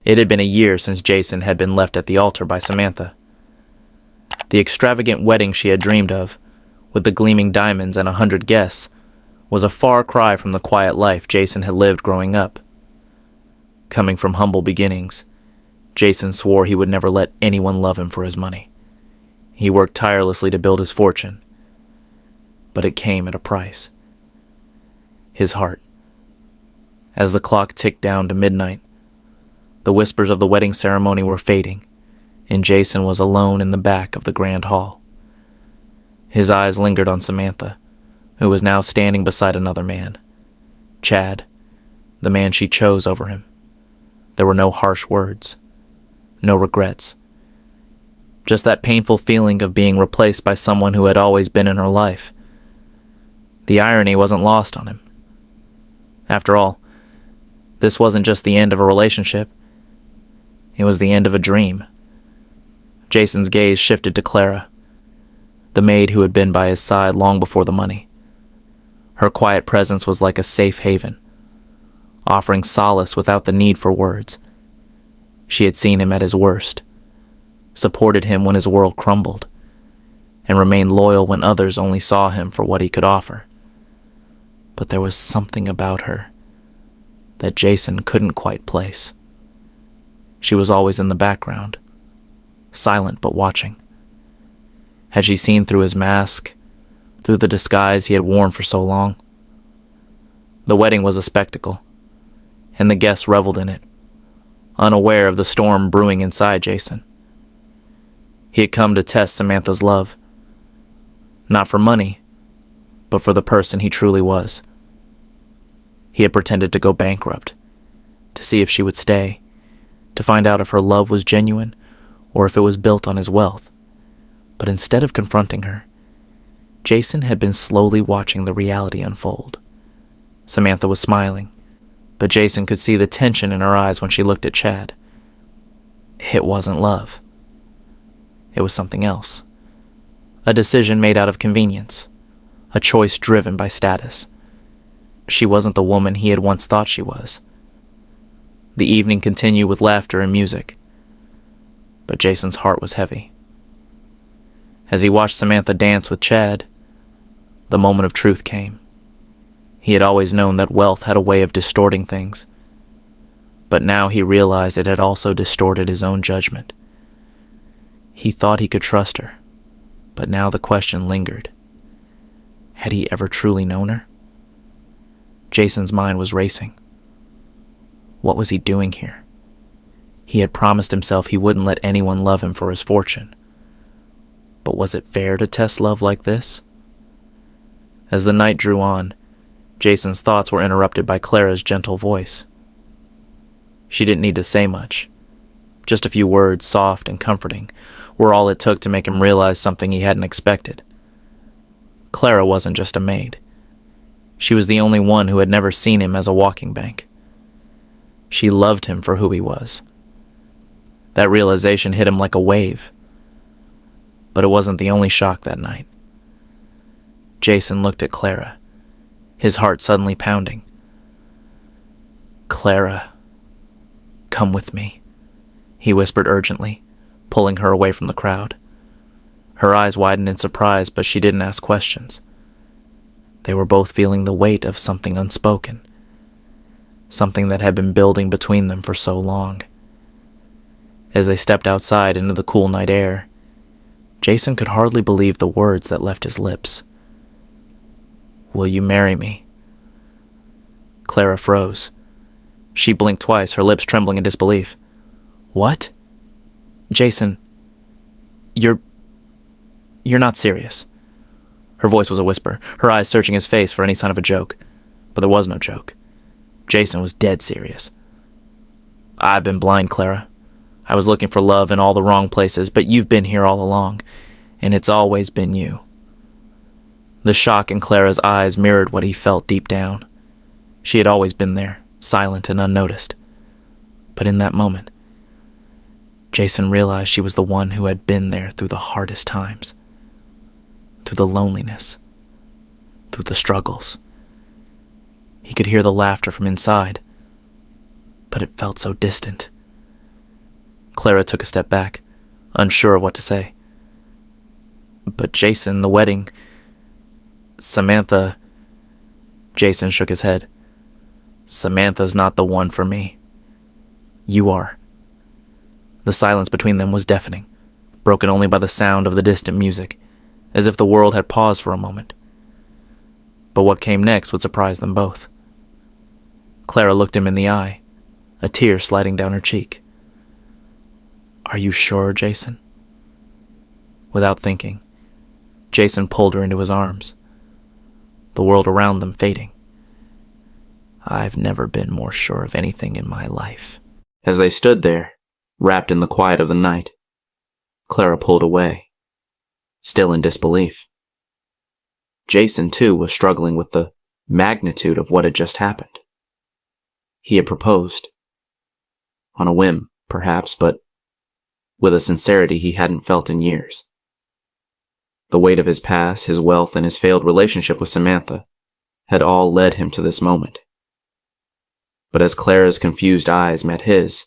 It had been a year since Jason had been left at the altar by Samantha. The extravagant wedding she had dreamed of, with the gleaming diamonds and 100 guests, was a far cry from the quiet life Jason had lived growing up. Coming from humble beginnings, Jason swore he would never let anyone love him for his money. He worked tirelessly to build his fortune, but it came at a price. His heart. As the clock ticked down to midnight, the whispers of the wedding ceremony were fading, and Jason was alone in the back of the grand hall. His eyes lingered on Samantha, who was now standing beside another man, Chad, the man she chose over him. There were no harsh words, no regrets, just that painful feeling of being replaced by someone who had always been in her life. The irony wasn't lost on him. After all, this wasn't just the end of a relationship. It was the end of a dream. Jason's gaze shifted to Clara, the maid who had been by his side long before the money. Her quiet presence was like a safe haven, offering solace without the need for words. She had seen him at his worst, supported him when his world crumbled, and remained loyal when others only saw him for what he could offer. But there was something about her that Jason couldn't quite place. She was always in the background, silent but watching. Had she seen through his mask, through the disguise he had worn for so long? The wedding was a spectacle, and the guests reveled in it, unaware of the storm brewing inside Jason. He had come to test Samantha's love, not for money, but for the person he truly was. He had pretended to go bankrupt, to see if she would stay, to find out if her love was genuine or if it was built on his wealth. But instead of confronting her, Jason had been slowly watching the reality unfold. Samantha was smiling, but Jason could see the tension in her eyes when she looked at Chad. It wasn't love. It was something else. A decision made out of convenience, a choice driven by status. She wasn't the woman he had once thought she was. The evening continued with laughter and music, but Jason's heart was heavy. As he watched Samantha dance with Chad, the moment of truth came. He had always known that wealth had a way of distorting things, but now he realized it had also distorted his own judgment. He thought he could trust her, but now the question lingered. Had he ever truly known her? Jason's mind was racing. What was he doing here? He had promised himself he wouldn't let anyone love him for his fortune. But was it fair to test love like this? As the night drew on, Jason's thoughts were interrupted by Clara's gentle voice. She didn't need to say much. Just a few words, soft and comforting, were all it took to make him realize something he hadn't expected. Clara wasn't just a maid. She was the only one who had never seen him as a walking bank. She loved him for who he was. That realization hit him like a wave. But it wasn't the only shock that night. Jason looked at Clara, his heart suddenly pounding. "Clara, come with me," he whispered urgently, pulling her away from the crowd. Her eyes widened in surprise, but she didn't ask questions. They were both feeling the weight of something unspoken, something that had been building between them for so long. As they stepped outside into the cool night air, Jason could hardly believe the words that left his lips. "Will you marry me?" Clara froze. She blinked twice, her lips trembling in disbelief. "What? Jason, you're not serious." Her voice was a whisper, her eyes searching his face for any sign of a joke. But there was no joke. Jason was dead serious. "I've been blind, Clara. I was looking for love in all the wrong places, but you've been here all along, and it's always been you." The shock in Clara's eyes mirrored what he felt deep down. She had always been there, silent and unnoticed. But in that moment, Jason realized she was the one who had been there through the hardest times, through the loneliness, through the struggles. He could hear the laughter from inside, but it felt so distant, Clara took a step back, unsure of what to say. But Jason, the wedding... Samantha... Jason shook his head. Samantha's not the one for me. You are. The silence between them was deafening, broken only by the sound of the distant music, as if the world had paused for a moment. But what came next would surprise them both. Clara looked him in the eye, a tear sliding down her cheek. Are you sure, Jason? Without thinking, Jason pulled her into his arms, the world around them fading. I've never been more sure of anything in my life. As they stood there, wrapped in the quiet of the night, Clara pulled away, still in disbelief. Jason, too, was struggling with the magnitude of what had just happened. He had proposed. On a whim, perhaps, but with a sincerity he hadn't felt in years. The weight of his past, his wealth, and his failed relationship with Samantha had all led him to this moment. But as Clara's confused eyes met his,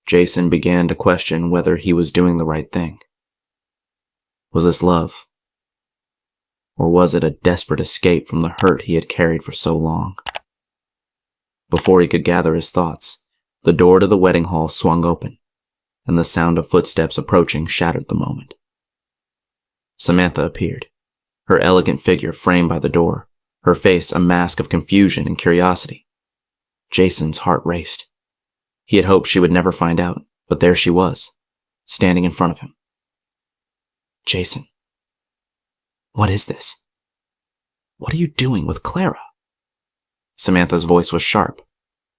Jason began to question whether he was doing the right thing. Was this love? Or was it a desperate escape from the hurt he had carried for so long? Before he could gather his thoughts, the door to the wedding hall swung open, and the sound of footsteps approaching shattered the moment. Samantha appeared, her elegant figure framed by the door, her face a mask of confusion and curiosity. Jason's heart raced. He had hoped she would never find out, but there she was, standing in front of him. Jason, what is this? What are you doing with Clara? Samantha's voice was sharp,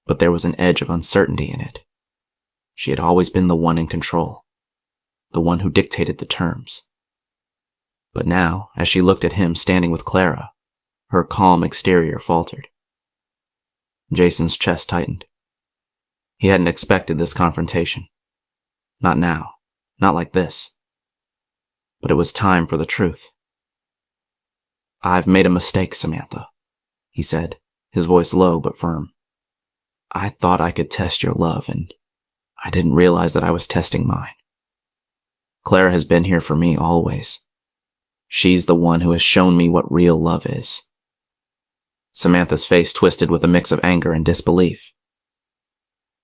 but there was an edge of uncertainty in it. She had always been the one in control, the one who dictated the terms. But now, as she looked at him standing with Clara, her calm exterior faltered. Jason's chest tightened. He hadn't expected this confrontation. Not now, not like this. But it was time for the truth. I've made a mistake, Samantha, he said, his voice low but firm. I thought I could test your love, and I didn't realize that I was testing mine. Clara has been here for me always. She's the one who has shown me what real love is. Samantha's face twisted with a mix of anger and disbelief.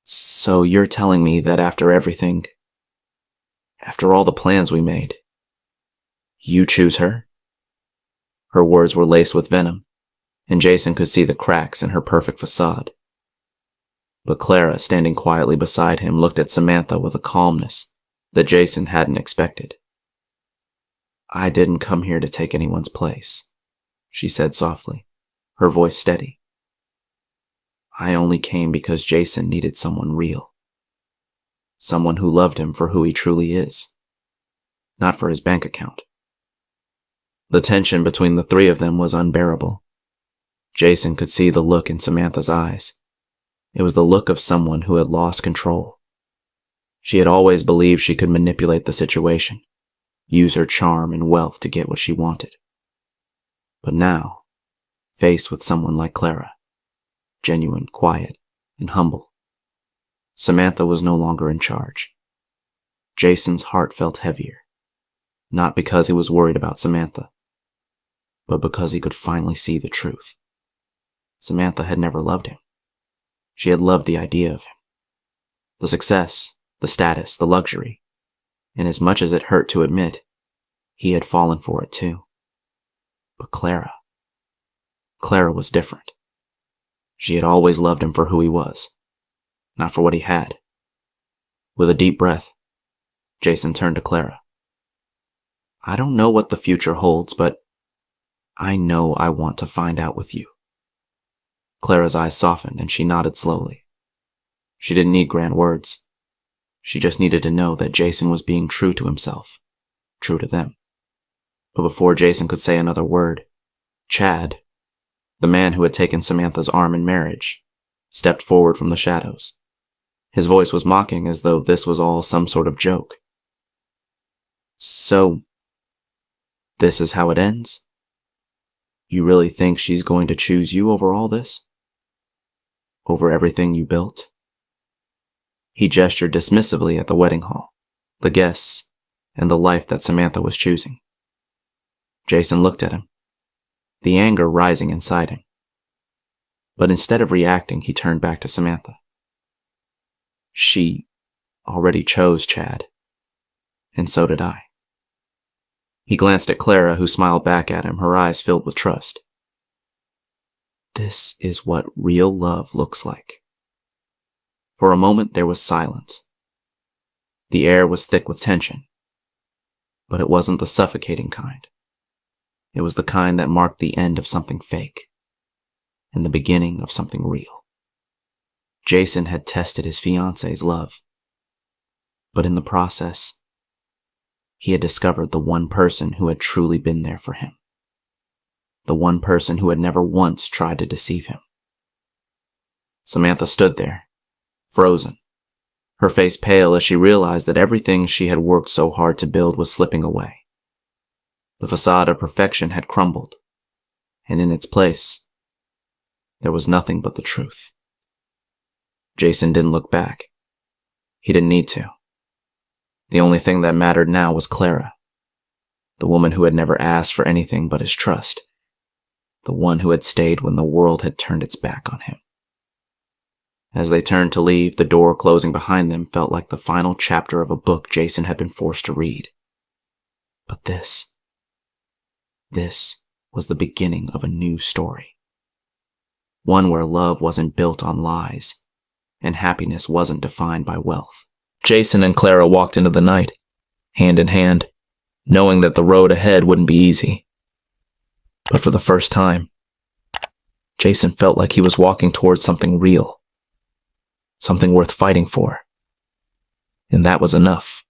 So you're telling me that after everything, after all the plans we made, you choose her? Her words were laced with venom, and Jason could see the cracks in her perfect facade. But Clara, standing quietly beside him, looked at Samantha with a calmness that Jason hadn't expected. I didn't come here to take anyone's place, she said softly, her voice steady. I only came because Jason needed someone real. Someone who loved him for who he truly is, not for his bank account. The tension between the three of them was unbearable. Jason could see the look in Samantha's eyes. It was the look of someone who had lost control. She had always believed she could manipulate the situation, use her charm and wealth to get what she wanted. But now, faced with someone like Clara, genuine, quiet, and humble, Samantha was no longer in charge. Jason's heart felt heavier, not because he was worried about Samantha, but because he could finally see the truth. Samantha had never loved him. She had loved the idea of him. The success, the status, the luxury, and as much as it hurt to admit, he had fallen for it too. But Clara was different. She had always loved him for who he was, not for what he had. With a deep breath, Jason turned to Clara. I don't know what the future holds, but I know I want to find out with you. Clara's eyes softened and she nodded slowly. She didn't need grand words. She just needed to know that Jason was being true to himself, true to them. But before Jason could say another word, Chad, the man who had taken Samantha's arm in marriage, stepped forward from the shadows. His voice was mocking, as though this was all some sort of joke. So, this is how it ends? You really think she's going to choose you over all this? Over everything you built? He gestured dismissively at the wedding hall, the guests, and the life that Samantha was choosing. Jason looked at him, the anger rising inside him. But instead of reacting, he turned back to Samantha. She already chose Chad, and so did I. He glanced at Clara, who smiled back at him, her eyes filled with trust. This is what real love looks like. For a moment, there was silence. The air was thick with tension, but it wasn't the suffocating kind. It was the kind that marked the end of something fake and the beginning of something real. Jason had tested his fiance's love, but in the process, he had discovered the one person who had truly been there for him. The one person who had never once tried to deceive him. Samantha stood there, frozen, her face pale as she realized that everything she had worked so hard to build was slipping away. The facade of perfection had crumbled, and in its place, there was nothing but the truth. Jason didn't look back. He didn't need to. The only thing that mattered now was Clara, the woman who had never asked for anything but his trust, the one who had stayed when the world had turned its back on him. As they turned to leave, the door closing behind them felt like the final chapter of a book Jason had been forced to read. But this was the beginning of a new story. One where love wasn't built on lies, and happiness wasn't defined by wealth. Jason and Clara walked into the night, hand in hand, knowing that the road ahead wouldn't be easy. But for the first time, Jason felt like he was walking towards something real, something worth fighting for. And that was enough.